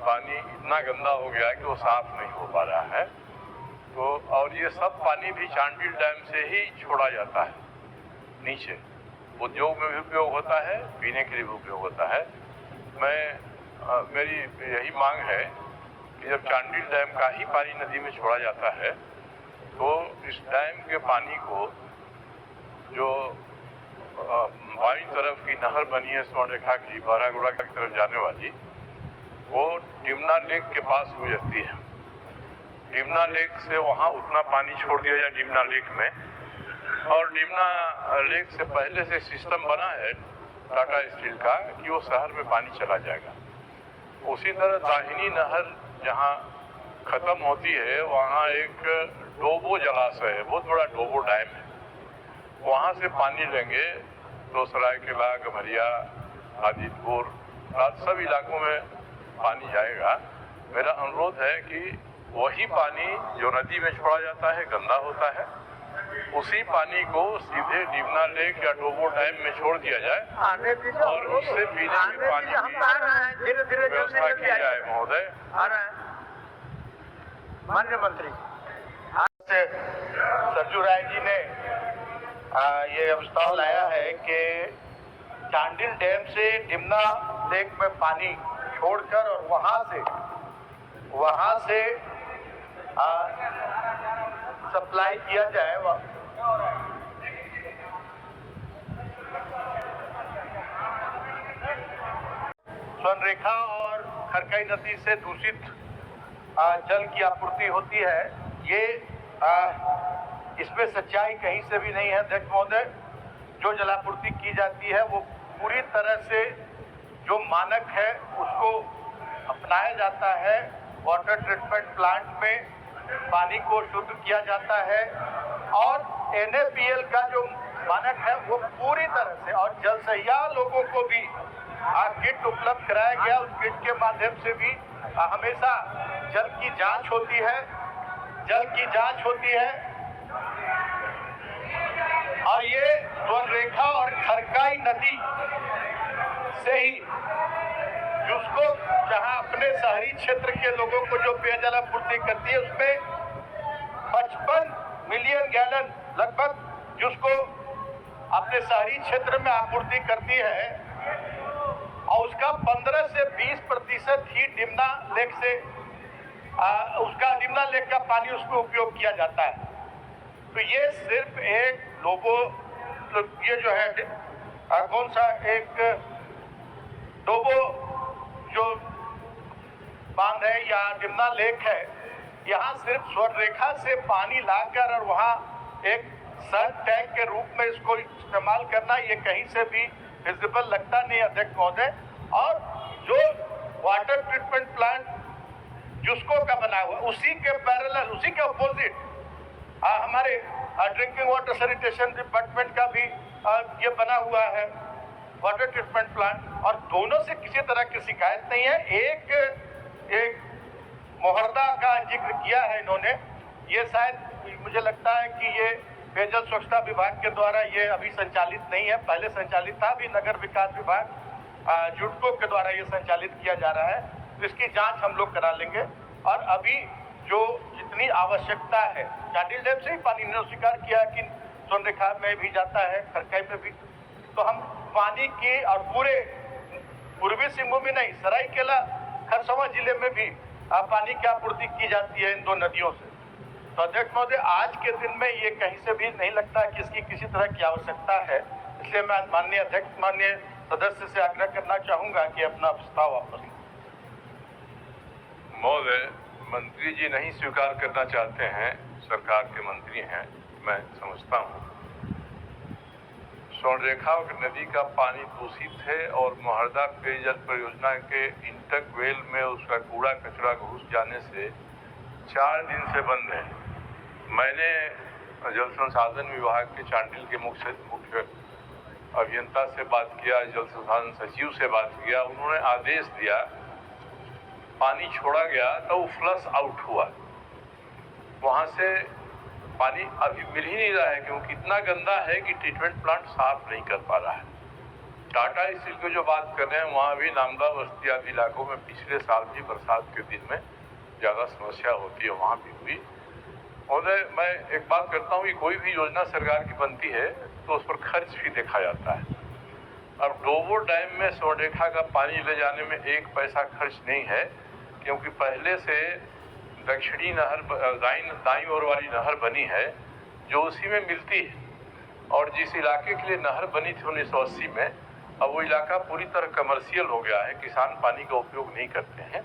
पानी इतना गंदा हो गया है कि वो साफ नहीं हो पा रहा है। तो और ये सब पानी भी चांडिल डैम से ही छोड़ा जाता है नीचे, उद्योग में भी उपयोग होता है, पीने के लिए भी उपयोग होता है। मेरी यही मांग है कि जब चांडिल डैम का ही पानी नदी में छोड़ा जाता है तो इस डैम के पानी को जो बाईं तरफ की नहर बनी है स्वर्णरेखा की बहरागोड़ा की तरफ जाने वाली, वो डिमना लेक के पास गुजरती है। डिमना लेक से वहाँ उतना पानी छोड़ दिया जाए डिमना लेक में, और डिमना लेक से पहले से सिस्टम बना है टाटा स्टील का कि वो शहर में पानी चला जाएगा। उसी तरह दाहिनी नहर जहाँ खत्म होती है वहाँ एक डोबो जलाशय है, बहुत बड़ा डोबो डैम है। वहाँ से पानी लेंगे तो सरायकेला, गम्हरिया, आदितपुर सब इलाकों में पानी जाएगा। मेरा अनुरोध है कि वही पानी जो नदी में छोड़ा जाता है गंदा होता है, उसी पानी को सीधे डिमना लेक या डोबो डैम में छोड़ दिया जाए और उससे पीने के पानी की व्यवस्था की जाए। महोदय, माननीय मंत्री सरजू राय जी ने ये प्रस्ताव लाया है कि चांडिल डैम से डिमना लेक में पानी छोड़कर और वहां से सप्लाई किया जाए। स्वर्णरेखा और खरकई नदी से दूषित जल की आपूर्ति होती है। ये इसमें सच्चाई कहीं से भी नहीं है अध्यक्ष महोदय। जो जलापूर्ति की जाती है वो पूरी तरह से जो मानक है उसको अपनाया जाता है। वाटर ट्रीटमेंट प्लांट में पानी को शुद्ध किया जाता है और NAPL का जो मानक है वो पूरी तरह से, और जल सहिया लोगों को भी किट उपलब्ध कराया गया। उस किट के माध्यम से भी हमेशा जल की जांच होती है और ये स्वर्णरेखा और खरकई नदी से ही जिसको जहां अपने शहरी क्षेत्र के लोगों को जो पेयजल आपूर्ति करती है उसमें 55 मिलियन गैलन लगभग जिसको अपने शहरी क्षेत्र में आपूर्ति करती है, और उसका 15 से 20% ही डिमना लेक से उसका डिमना लेक का पानी उसमें उपयोग किया जाता है। तो ये सिर्फ एक लोगों, ये जो है कौन सा एक डोबो जो बांध है या डिमना लेक है, यहाँ सिर्फ स्वर्णरेखा से पानी लाकर और वहाँ एक सर्ट टैंक के रूप में इसको इस्तेमाल करना, ये कहीं से भी फिजिबल लगता नहीं अध्यक्ष महोदय। और जो वाटर ट्रीटमेंट प्लांट जिसको का बना हुआ उसी के पैरेलल, उसी के अपोजिट हमारे ड्रिंकिंग वाटर सैनिटेशन डिपार्टमेंट का भी ये बना हुआ है वाटर ट्रीटमेंट प्लांट, और दोनों से किसी तरह की शिकायत नहीं है। एक मोहर्दा का जिक्र किया है इन्होंने, ये शायद मुझे लगता है कि ये पेयजल स्वच्छता विभाग के द्वारा ये अभी संचालित नहीं है, पहले संचालित था, अभी नगर विकास विभाग जुडको के द्वारा ये संचालित किया जा रहा है। तो इसकी जांच हम लोग करा लेंगे और अभी जो जितनी आवश्यकता है, चांडिल डैम से ही पानी ने स्वीकार किया कि स्वर्णरेखा में भी जाता है, खरकई में भी, तो हम पानी की और पूरे पूर्वी सिंहभूम में नहीं, सरायकेला खरसवां जिले में भी पानी की आपूर्ति की जाती है इन दो नदियों से। तो अध्यक्ष महोदय, आज के दिन में ये कहीं से भी नहीं लगता कि इसकी किसी तरह की आवश्यकता है, इसलिए मैं माननीय अध्यक्ष, माननीय सदस्य से आग्रह करना चाहूंगा कि अपना प्रस्ताव वापस लें। महोदय, मंत्री जी नहीं स्वीकार करना चाहते हैं, सरकार के मंत्री हैं, मैं समझता हूँ। स्वर्णरेखा नदी का पानी दूषित है और मोहर्दा पेयजल परियोजना के इंटक वेल में उसका कूड़ा कचरा घुस जाने से 4 दिन से बंद है। मैंने जल संसाधन विभाग के चांडिल के मुख्य अभियंता से बात किया, जल संसाधन सचिव से बात किया, उन्होंने आदेश दिया, पानी छोड़ा गया तो वो फ्लश आउट हुआ, वहाँ से पानी अभी मिल ही नहीं रहा है क्योंकि इतना गंदा है कि ट्रीटमेंट प्लांट साफ नहीं कर पा रहा है। टाटा स्टील की जो बात कर रहे हैं, वहाँ भी नामदा बस्ती आदि इलाकों में पिछले साल भी बरसात के दिन में ज़्यादा समस्या होती है, वहाँ भी हुई। महोदय, मैं एक बात करता हूँ कि कोई भी योजना सरकार की बनती है तो उस पर खर्च भी देखा जाता है। अब डोबो डैम में स्वर्णरेखा का पानी ले जाने में एक पैसा खर्च नहीं है, क्योंकि पहले से दक्षिणी नहर दाईं ओर वाली नहर बनी है जो उसी में मिलती है। और जिस इलाके के लिए नहर बनी थी 1980 में, अब वो इलाका पूरी तरह कमर्शियल हो गया है, किसान पानी का उपयोग नहीं करते हैं।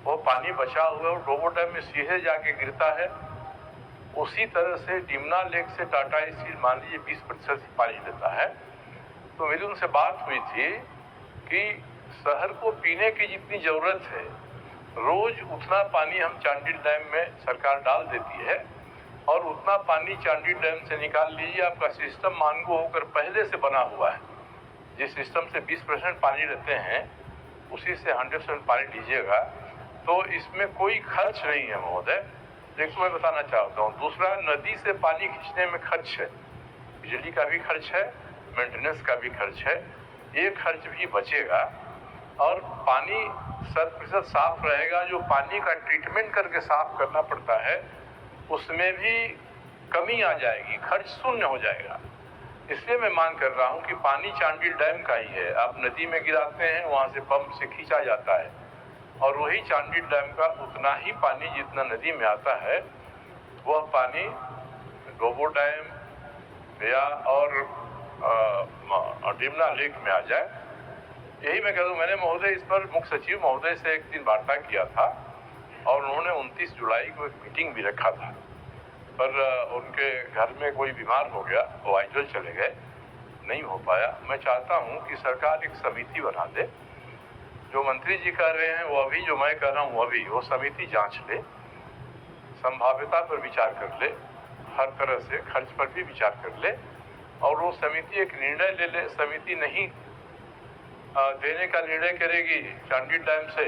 वो पानी बचा हुआ है और डोबो डैम में सीधे जाके गिरता है। उसी तरह से डिमना लेक से टाटा स्टील मान लीजिए 20% पानी लेता है। तो मेरी उनसे बात हुई थी कि शहर को पीने की जितनी जरूरत है, रोज उतना पानी हम चांडिल डैम में सरकार डाल देती है और उतना पानी चांडिल डैम से निकाल लीजिए। आपका सिस्टम मानगो होकर पहले से बना हुआ है। जिस सिस्टम से 20% पानी लेते हैं उसी से 100% पानी लीजिएगा, तो इसमें कोई खर्च नहीं है महोदय। एक तो मैं बताना चाहता हूँ। दूसरा, नदी से पानी खींचने में खर्च है, बिजली का भी खर्च है, मेंटेनेंस का भी खर्च है। ये खर्च भी बचेगा और पानी 100% साफ रहेगा। जो पानी का ट्रीटमेंट करके साफ करना पड़ता है उसमें भी कमी आ जाएगी, खर्च शून्य हो जाएगा। इसलिए मैं मांग कर रहा हूँ कि पानी चांडिल डैम का ही है। आप नदी में गिराते हैं, वहाँ से पंप से खींचा जाता है और वही चांडिल डैम का उतना ही पानी जितना नदी में आता है वह पानी डोबो डैम या और डिमना लेक में आ जाए। यही मैं कह दूँ। मैंने महोदय इस पर मुख्य सचिव महोदय से एक दिन वार्ता किया था और उन्होंने 29 जुलाई को एक मीटिंग भी रखा था, पर उनके घर में कोई बीमार हो गया, वो आइजोल चले गए, नहीं हो पाया। मैं चाहता हूँ कि सरकार एक समिति बना दे। जो मंत्री जी कह रहे हैं वो अभी, जो मैं कह रहा हूँ अभी, वो समिति जांच ले, संभाव्यता पर विचार कर ले, हर तरह से खर्च पर भी विचार कर ले और वो समिति एक निर्णय ले ले। समिति नहीं देने का निर्णय करेगी चांडिल डैम से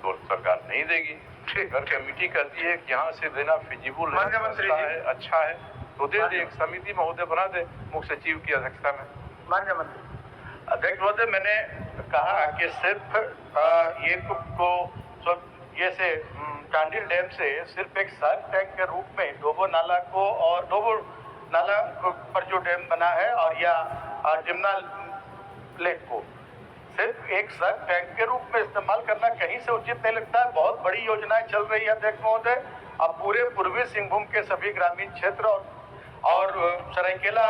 तो सरकार नहीं देगी। अगर कमेटी कहती है कि यहाँ से देना फिजिबल है, अच्छा है, तो दे दे। एक समिति महोदय बना दे मुख्य सचिव की अध्यक्षता में। माननीय मंत्री अध्यक्ष महोदय, मैंने कहा कि सिर्फ ये से चांडिल डैम से सिर्फ एक सर्क टैंक के रूप में डोबो नाला को और डोबो नाला पर जो डैम बना है और या डिमना लेक को सिर्फ एक सर्क टैंक के रूप में इस्तेमाल करना कहीं से उचित नहीं लगता है। बहुत बड़ी योजनाएं चल रही है अध्यक्ष महोदय। अब पूरे पूर्वी सिंहभूम के सभी ग्रामीण क्षेत्र और सरायकेला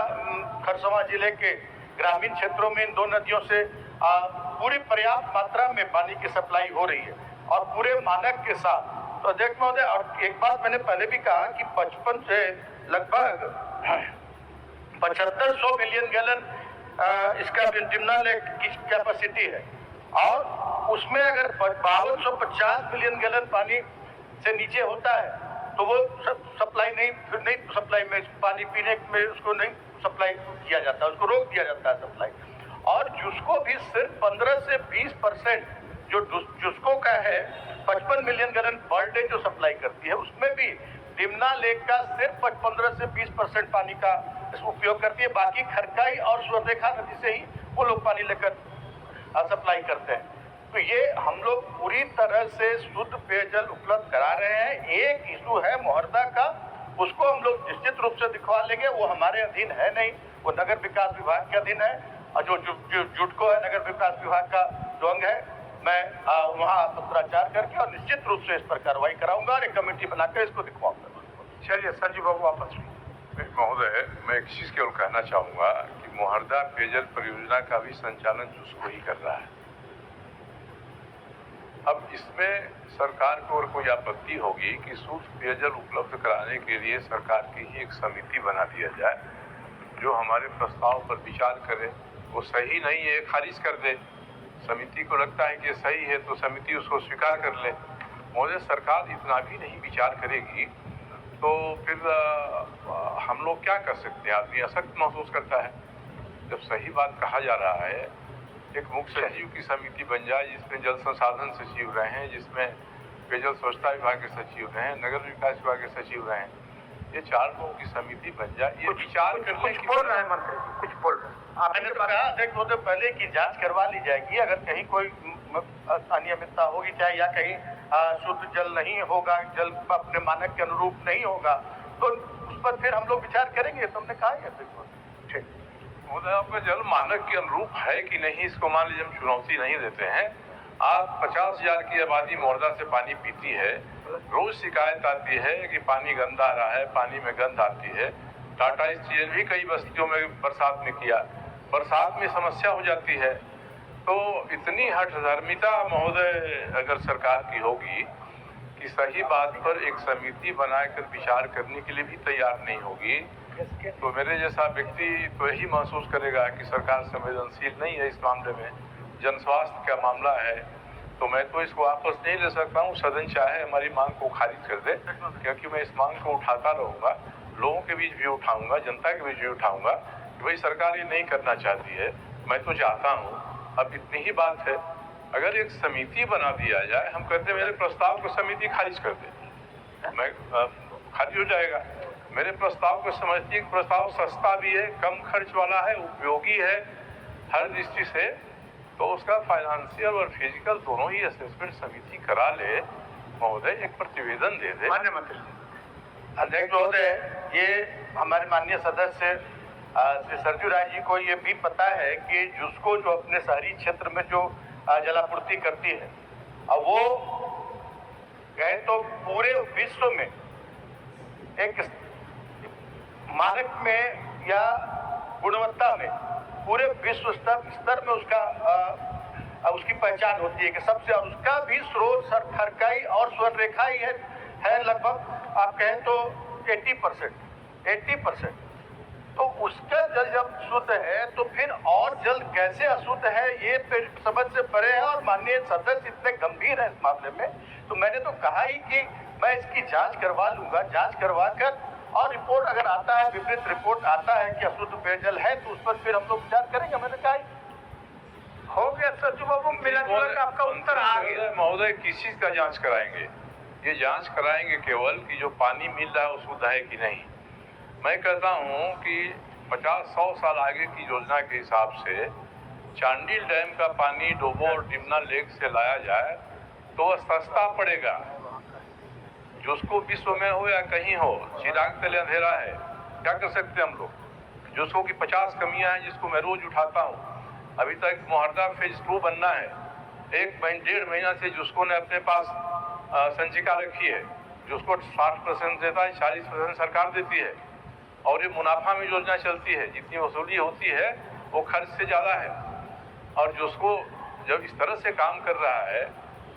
खरसावां जिले के ग्रामीण क्षेत्रों में इन दो नदियों से पूरी पर्याप्त मात्रा में पानी की सप्लाई हो रही है और पूरे मानक के साथ। तो अध्यक्ष महोदय, और एक बात मैंने पहले भी कहा कि 55 से लगभग 7500 मिलियन गैलन इसका डिमना लेक की कैपेसिटी है और उसमें अगर 5250 मिलियन गैलन पानी से नीचे होता है तो वो सप्लाई नहीं सप्लाई में पानी पीने में उसको नहीं सप्लाई किया जाता, उसको रोक दिया जाता है सप्लाई। और जुस्को भी सिर्फ 15 से 20% जो जुस्को का है 55 मिलियन गैलन पर डे जो सप्लाई करती है, उसमें भी डिमना लेक का सिर्फ 15 से 20% पानी का उपयोग करती है। बाकी खरकाई और स्वर्णरेखा नदी से ही वो लोग पानी लेकर सप्लाई करते हैं। तो ये हम लोग पूरी तरह से शुद्ध पेयजल उपलब्ध करा रहे हैं। एक इशू है मोहर्दा का, उसको हम लोग निश्चित रूप से दिखवा लेंगे। वो हमारे अधीन है नहीं, वो नगर विकास विभाग के अधीन है और जो जुटको है नगर विकास विभाग का जो अंग है, मैं वहाँ पत्राचार करके और निश्चित रूप से इस पर कार्रवाई कराऊंगा और एक कमेटी बनाकर इसको दिखवाऊंगा। चलिए संजीव बाबू वापस महोदय, मैं एक चीज केवल कहना चाहूंगा कि मोहर्दा पेयजल परियोजना का भी संचालन जुस्को ही कर रहा है। अब इसमें सरकार को और कोई आपत्ति होगी कि शुद्ध पेयजल उपलब्ध कराने के लिए सरकार की ही एक समिति बना दिया जाए जो हमारे प्रस्ताव पर विचार करे। वो सही नहीं है खारिज कर दे, समिति को लगता है कि सही है तो समिति उसको स्वीकार कर ले। महोदय, सरकार इतना भी नहीं विचार करेगी तो फिर हम लोग क्या कर सकते हैं? आदमी असक्त महसूस करता है। जब सही बात कहा जा रहा है, एक मुख्य सचिव की समिति बन जाए जिसमें जल संसाधन सचिव रहे हैं, जिसमें पेयजल स्वच्छता विभाग के सचिव रहे हैं, नगर विकास विभाग के सचिव रहे हैं, ये 4 लोगों की समिति बन जाए। ये विचार करने कुछ बोल रहे हैं मंत्री, कुछ बोल रहे हैं। आपने तो कहा अध्यक्ष महोदय पहले की जांच करवा ली जाएगी, अगर कहीं कोई अनियमितता होगी चाहे या कहीं शुद्ध जल नहीं होगा, जल अपने मानक के अनुरूप नहीं होगा, तो उस पर फिर हम लोग विचार करेंगे। तो हमने कहा है अध्यक्ष महोदय। ठीक महोदय, आपका जल मानक के अनुरूप है कि नहीं, इसको मान लीजिए हम चुनौती नहीं देते हैं। आप 50,000 की आबादी मोरदा से पानी पीती है, रोज शिकायत आती है कि पानी गंदा आ रहा है, पानी में गंध आती है। टाटा स्टील भी कई बस्तियों में बरसात में किया, बरसात में समस्या हो जाती है। तो इतनी हठधर्मिता महोदय अगर सरकार की होगी कि सही बात पर एक समिति बनाकर विचार करने के लिए भी तैयार नहीं होगी, तो मेरे जैसा व्यक्ति तो यही महसूस करेगा कि सरकार संवेदनशील नहीं है इस मामले में। जन स्वास्थ्य का मामला है तो मैं तो इसको वापस नहीं ले सकता हूँ। सदन चाहे हमारी मांग को खारिज कर दे, क्योंकि मैं इस मांग को उठाता रहूँगा, लोगों के बीच भी उठाऊंगा, जनता के बीच भी उठाऊंगा कि भाई सरकार ये नहीं करना चाहती है, मैं तो चाहता हूँ। अब इतनी ही बात है, अगर एक समिति बना दिया जाए, हम कहते हैं मेरे प्रस्ताव को समिति खारिज कर दे, मैं खारिज हो जाएगा। मेरे प्रस्ताव को समझती है, प्रस्ताव सस्ता भी है, कम खर्च वाला है, उपयोगी है हर दृष्टि से, तो उसका फाइनेंशियल और फिजिकल दोनों ही असेसमेंट समिति करा ले महोदय, एक प्रतिवेदन दे दे। माननीय मंत्री अध्यक्ष महोदय, ये हमारे माननीय सदस्य श्री सरजू राय जी को ये भी पता है कि जुस्को जो अपने शहरी क्षेत्र में जो जलापूर्ति करती है, अब वो गए तो पूरे विश्व में एक मानक में या गुणवत्ता में पूरे विश्व स्तर में उसकी पहचान होती है कि सबसे, और उसका भी स्रोत खरकाई और स्वर्णरेखा ही है लगभग आप कहें तो 80%। तो उसका जल जब शुद्ध है तो फिर और जल कैसे अशुद्ध है, ये फिर समझ से परे है। और माननीय सदस्य इतने गंभीर है इस मामले में, तो मैंने तो कहा ही कि मैं इसकी जांच करवा लूंगा। जांच करवा कर और रिपोर्ट अगर आता है, विपरीत रिपोर्ट आता है कि अशुद्ध पेयजल है, तो उस पर फिर हम लोग विचार करेंगे। मैंने कहा हो गया सचिव बाबू, मिला जुला का आपका उत्तर आ गया। महोदय किस चीज का जांच कराएंगे? ये जांच कराएंगे केवल कि जो पानी मिल रहा है वो शुद्ध है कि नहीं। मैं कहता हूँ कि 50-100 साल आगे की योजना के हिसाब से चांडिल डैम का पानी डोबो और डिमना लेक से लाया जाए तो सस्ता पड़ेगा। जिसको विश्व में हो या कहीं हो, चिराग तले अंधेरा है, क्या कर सकते हैं हम लोग। जिसको की 50 कमियां हैं जिसको मैं रोज उठाता हूँ। अभी तक मोहर्दा फेज 2 बनना है, 1-1.5 महीना से जिसको ने अपने पास संचिका रखी है, जिसको 60% देता है, 40% सरकार देती है, और ये मुनाफा में योजना चलती है, जितनी वसूली होती है वो खर्च से ज़्यादा है। और जिसको जब इस तरह से काम कर रहा है,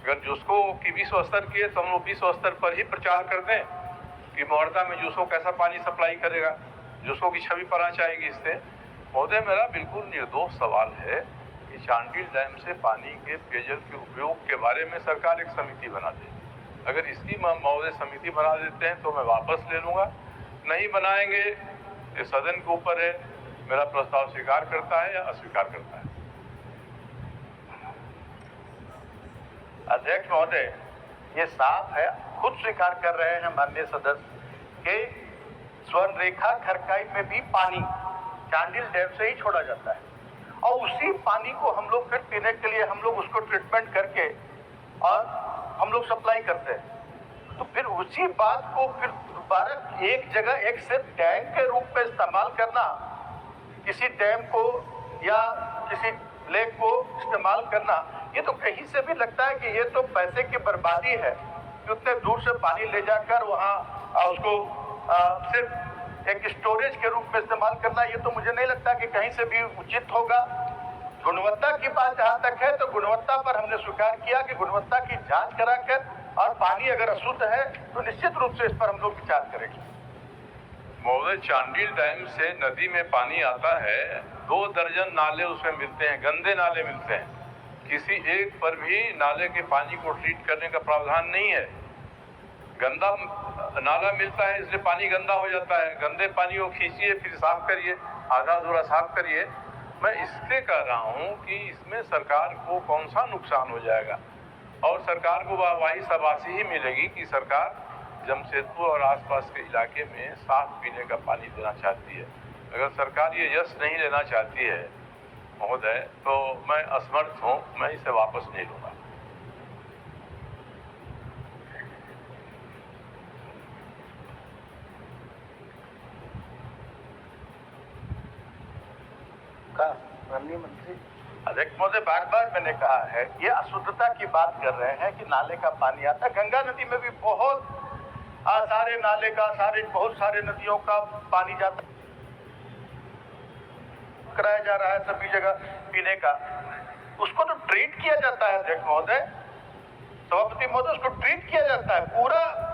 अगर जिसको की विश्व स्तर की है तो हम लोग विश्व स्तर पर ही प्रचार कर दें कि मोहर्दा में जिसको कैसा पानी सप्लाई करेगा, जिसको की छवि पर आना चाहेगी इससे। महोदय, मेरा बिल्कुल निर्दोष सवाल है कि चांडिल डैम से पानी के पेयजल के उपयोग के बारे में सरकार एक समिति बना दे। अगर इसकी महोदय समिति बना देते हैं तो मैं वापस ले लूँगा, नहीं बनाएंगे ये सदन के ऊपर है, मेरा प्रस्ताव स्वीकार करता है या अस्वीकार करता है। अध्यक्ष महोदय, ये साफ है, खुद स्वीकार कर रहे हैं माननीय सदस्य के स्वर्णरेखा खरकाई में भी पानी चांडिल डैम से ही छोड़ा जाता है, और उसी पानी को हम लोग फिर पीने के लिए हम लोग उसको ट्रीटमेंट करके और हम लोग सप्लाई करते हैं। तो फिर उसी बात को फिर दोबारा एक जगह एक सिर्फ टैंक के रूप में इस्तेमाल करना, किसी डैम को या किसी लेक को इस्तेमाल करना, ये तो कहीं से भी लगता है कि ये तो पैसे की बर्बादी है कि उतने दूर से पानी ले जाकर वहाँ उसको सिर्फ एक स्टोरेज के रूप में इस्तेमाल करना, ये तो मुझे नहीं लगता कि कहीं से भी उचित होगा। गुणवत्ता की बात जहाँ तक है तो गुणवत्ता पर हमने स्वीकार किया कि गुणवत्ता की जांच कराकर, और पानी अगर अशुद्ध है तो निश्चित रूप से इस पर हम लोग विचार करेंगे। महोदय, चांडिल डैम से नदी में पानी आता है, 2 दर्जन नाले उसमें मिलते हैं, गंदे नाले मिलते हैं। किसी एक पर भी नाले के पानी को ट्रीट करने का प्रावधान नहीं है। गंदा नाला मिलता है इसलिए पानी गंदा हो जाता है, गंदे पानी को खींचिए फिर साफ करिए, आधा अधूरा साफ करिए। मैं इसलिए कह रहा हूँ कि इसमें सरकार को कौन सा नुकसान हो जाएगा, और सरकार को वाहवाही शाबाशी ही मिलेगी कि सरकार जमशेदपुर और आसपास के इलाके में साफ पीने का पानी देना चाहती है। अगर सरकार ये यश नहीं लेना चाहती है महोदय तो मैं असमर्थ हूँ, मैं इसे वापस नहीं लूंगा। माननीय मंत्री अध्यक्ष महोदय, बार बार मैंने कहा है, ये अशुद्धता की बात कर रहे हैं कि नाले का पानी आता है। गंगा नदी में भी बहुत सारे नाले का बहुत सारे नदियों का पानी जाता कराया जा रहा है सभी जगह पीने का, उसको तो ट्रीट किया जाता है अध्यक्ष महोदय, सभापति महोदय, उसको ट्रीट किया जाता है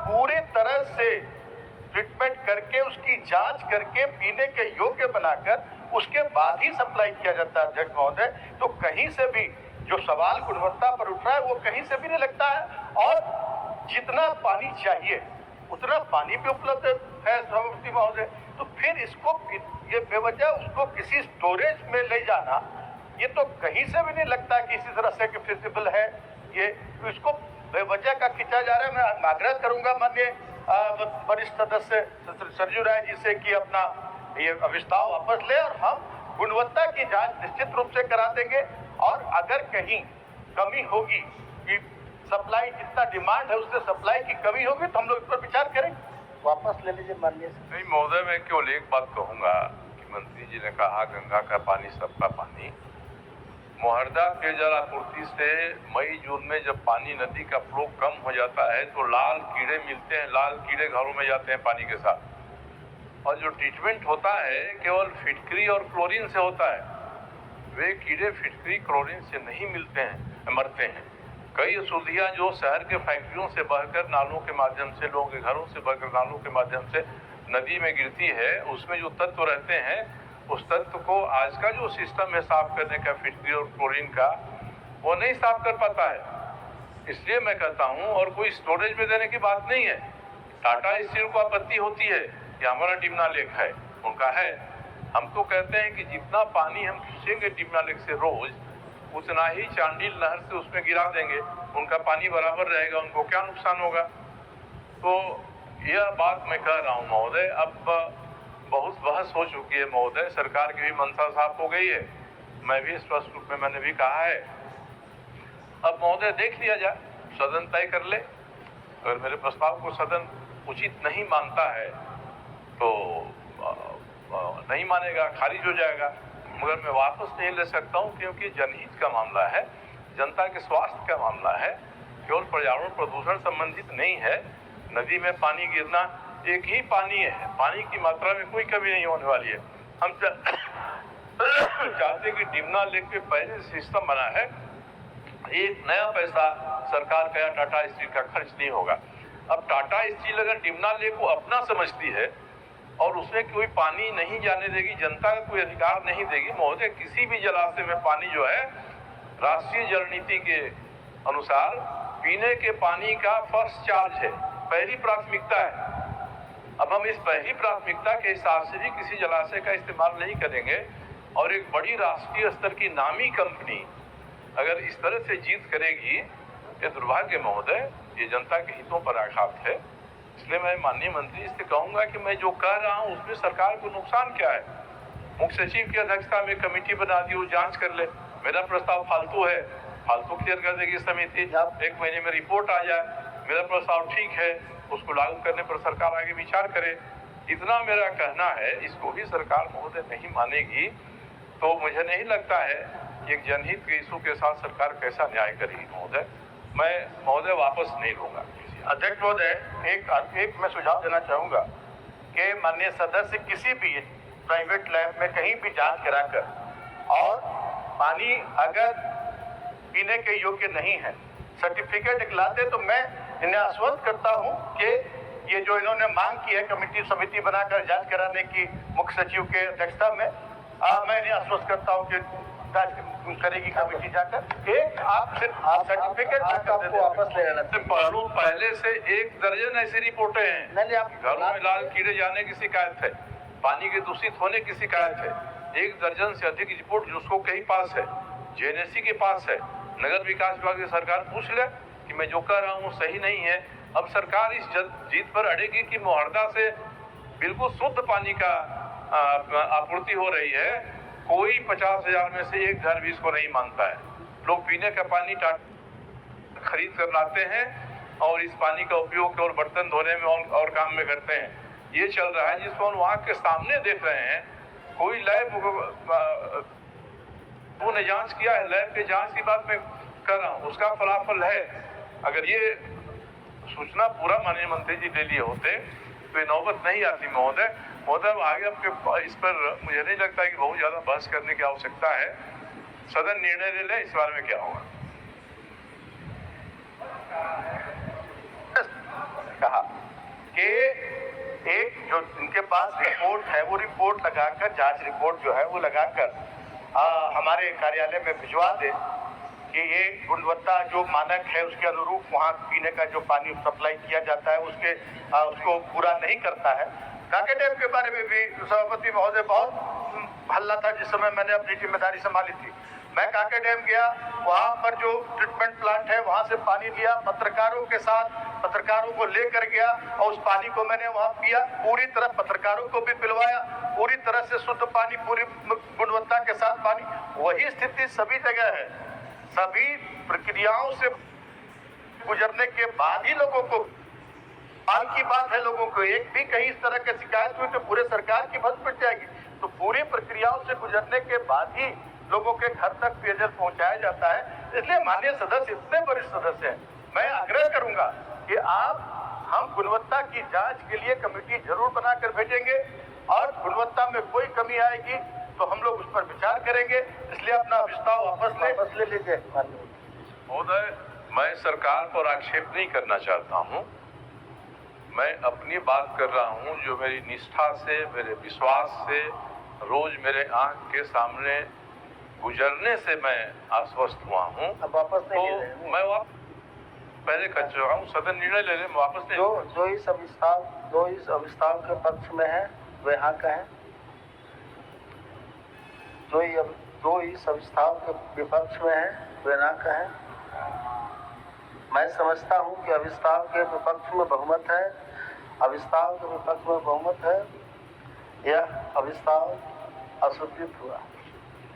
पूरे तरह से ट्रीटमेंट करके उसकी जांच करके पीने के योग्य बनाकर उसके बाद ही सप्लाई किया जाता है अध्यक्ष महोदय। तो कहीं से भी जो सवाल गुणवत्ता पर उठ रहा है वो कहीं से भी नहीं लगता है और जितना पानी चाहिए उतना पानी भी उपलब्ध है सभापति महोदय। तो फिर इसको ये बेवजह उसको किसी स्टोरेज में ले जाना ये तो कहीं से भी नहीं लगता कि इसी तरह से फिजिबल है। ये तो इसको बेवजह का खींचा जा रहा है। मैं आग्रह करूंगा माननीय वरिष्ठ सदस्य सरजू राय जी से कि अपना ये प्रस्ताव वापस ले और हम गुणवत्ता की जांच निश्चित रूप से करा देंगे और अगर कहीं कमी होगी कि सप्लाई जितना डिमांड है उससे सप्लाई की कमी होगी तो हम लोग इस पर विचार करेंगे। वापस ले लीजिए माननीय। नहीं महोदय, मैं केवल एक बात कहूंगा कि मंत्री जी ने कहा गंगा का पानी सबका पानी। मोहर्दा पेयजल आपूर्ति से मई जून में जब पानी नदी का फ्लो कम हो जाता है तो लाल कीड़े मिलते हैं, लाल कीड़े घरों में जाते हैं पानी के साथ, और जो ट्रीटमेंट होता है केवल फिटकरी और क्लोरीन से होता है। वे कीड़े फिटकरी क्लोरीन से नहीं मिलते हैं, मरते हैं। कई अशुद्धियाँ जो शहर के फैक्ट्रियों से बहकर नालों के माध्यम से, लोगों के घरों से बहकर नालों के माध्यम से नदी में गिरती है, उसमें जो तत्व रहते हैं उस तत्व को आज का जो सिस्टम है साफ करने का फिटकरी और क्लोरीन का, वो नहीं साफ कर पाता है। इसलिए मैं कहता हूँ, और कोई स्टोरेज में देने की बात नहीं है। टाटा स्टील को आपत्ति होती है कि हमारा डिमना लेक है, उनका है। हम तो कहते हैं कि जितना पानी हम खींचेंगे डिमना लेक से रोज उतना ही चांडिल नहर से उसमें गिरा देंगे, उनका पानी बराबर रहेगा, उनको क्या नुकसान होगा। तो यह बात मैं कह रहा हूँ महोदय। अब बहुत बहस हो चुकी है महोदय, सरकार की भी मंशा साफ हो गई है, मैं भी स्पष्ट रूप में मैंने भी कहा है। अब महोदय देख लिया जाए, सदन तय कर ले। अगर मेरे प्रस्ताव को सदन उचित नहीं मानता है तो नहीं मानेगा, खारिज हो जाएगा। मगर मैं वापस नहीं ले सकता हूं क्योंकि जनहित का मामला है, जनता के स्वास्थ्य का मामला है, केवल पर्यावरण प्रदूषण संबंधित नहीं है। नदी में पानी गिरना एक ही पानी है, पानी की मात्रा में कोई कमी नहीं होने वाली है। हम चाहते कि डिमना लेक पे पहले सिस्टम बना है, एक नया पैसा सरकार का या टाटा स्टील का खर्च नहीं होगा। अब टाटा स्टील अगर डिमना लेक को अपना समझती है और उसमें कोई पानी नहीं जाने देगी, जनता का कोई अधिकार नहीं देगी महोदय। किसी भी जलाशय में पानी जो है राष्ट्रीय जल नीति के अनुसार पीने के पानी का फर्स्ट चार्ज है, पहली प्राथमिकता है। अब हम इस पहली प्राथमिकता के हिसाब से भी किसी जलाशय का इस्तेमाल नहीं करेंगे और एक बड़ी राष्ट्रीय स्तर की नामी कंपनी अगर इस तरह से जीत करेगी, ये दुर्भाग्य महोदय, ये जनता के हितों पर आघात है। इसलिए मैं माननीय मंत्री से कहूंगा कि मैं जो कह रहा हूं उसमें सरकार को नुकसान क्या है। मुख्य सचिव की अध्यक्षता में कमेटी बना दी, वो जांच कर ले। मेरा प्रस्ताव फालतू है, फालतू क्लियर कर देगी समिति, 1 महीने में रिपोर्ट आ जाए। मेरा प्रस्ताव ठीक है, उसको लागू करने पर सरकार आगे विचार करे। इतना मेरा कहना है। इसको भी सरकार महोदय नहीं मानेगी तो मुझे नहीं लगता है एक जनहित के इशू के साथ सरकार कैसा न्याय करेगी महोदय। मैं महोदय वापस नहीं लूंगा। अध्यक्ष महोदय, एक मैं सुझाव देना चाहूंगा कि माननीय सदस्य किसी भी प्राइवेट लैब में कहीं भी जांच कराकर और पानी अगर पीने के योग्य नहीं है, सर्टिफिकेट दिखलाते, तो मैं इन्हें आश्वस्त करता हूं कि ये जो इन्होंने मांग की है कमेटी समिति बनाकर जांच कराने की मुख्य सचिव के अध्यक्षता में, मैं इन्हें आश्वस्त करता हूं कि जांच करेगी कमेटी जाकर। एक आप सर्टिफिकेट वापस ले लेना। पहले से 1 दर्जन ऐसी रिपोर्टें हैं, घरों में लाल कीड़े जाने की शिकायत है, पानी के दूषित होने की शिकायत है। 1 दर्जन से अधिक रिपोर्ट जिसको कहीं पास है, जेएनएससी के पास है, नगर विकास विभाग की सरकार पूछ ले कि मैं जो कह रहा हूँ सही नहीं है। अब सरकार इस जीत पर अड़ेगी कि मोहर्दा से बिल्कुल शुद्ध पानी का आपूर्ति हो रही है, कोई 50,000 में से एक घर भी इसको नहीं मानता है। लोग पीने का पानी खरीद कर लाते हैं और इस पानी का उपयोग केवल बर्तन धोने में और काम में करते हैं। ये चल रहा है, जिसको हम वहाँ के सामने देख रहे हैं। कोई लैब ने जांच किया है, लैब के जांच की बात मैं कर रहा हूँ, उसका फलाफल है। अगर ये सूचना पूरा माननीय मंत्री जी ले लिए होते तो ये नौबत नहीं आती। महोदय आगे आपके इस पर मुझे नहीं लगता है कि बहुत ज्यादा बहस करने की आवश्यकता है। सदन निर्णय ले ले इस बारे में क्या होगा। कहा कि एक जो इनके पास रिपोर्ट है, वो रिपोर्ट लगाकर, जांच रिपोर्ट जो है वो लगाकर हमारे कार्यालय में भिजवा दे कि ये गुणवत्ता जो मानक है उसके अनुरूप वहाँ पीने का जो पानी सप्लाई किया जाता है उसको पूरा नहीं करता है। कांके डैम के बारे में भी सभापति महोदय बहुत हल्ला था जिस समय मैंने अपनी जिम्मेदारी संभाली थी। मैं कांके डैम गया, वहाँ पर जो ट्रीटमेंट प्लांट है वहाँ से पानी लिया, पत्रकारों को लेकर गया और उस पानी को मैंने वहाँ पिया। पूरी तरह पत्रकारों को भी पिलवाया, पूरी तरह से शुद्ध पानी, पूरी गुणवत्ता के साथ पानी। वही स्थिति सभी जगह है। सभी प्रक्रियाओं से गुजरने के बाद ही लोगों को हाल की बात है, लोगों को एक भी कहीं इस तरह की शिकायत हुई तो पूरे सरकार की भस पिट जाएगी। तो पूरी प्रक्रियाओं से गुजरने के बाद ही लोगों के घर तक पेयजल पहुंचाया जाता है। इसलिए माननीय सदस्य, इतने वरिष्ठ सदस्य हैं, मैं आग्रह करूंगा कि हम गुणवत्ता की जांच के लिए कमेटी जरूर बनाकर भेजेंगे और गुणवत्ता में कोई कमी आएगी तो हम लोग उस पर विचार करेंगे। इसलिए अपना प्रस्ताव वापस ले लीजिए। महोदय, मैं सरकार पर आक्षेप नहीं करना चाहता हूं। मैं अपनी बात कर रहा हूं जो मेरी निष्ठा से, मेरे विश्वास से, रोज मेरे आंख के सामने गुजरने से मैं आश्वस्त हुआ हूं। अब वापस तो मैं पहले कर चुका हूँ, सदन निर्णय ले ले, वापस नहीं। जो इस अविस्तार के पक्ष में है वे यहाँ का है, जो इस अविस्तार के विपक्ष में है वे ना का है। मैं समझता हूँ कि अविस्तार के विपक्ष में बहुमत है, अविस्तार के विपक्ष में बहुमत है। यह अविस्तार अस्वीकृत हुआ।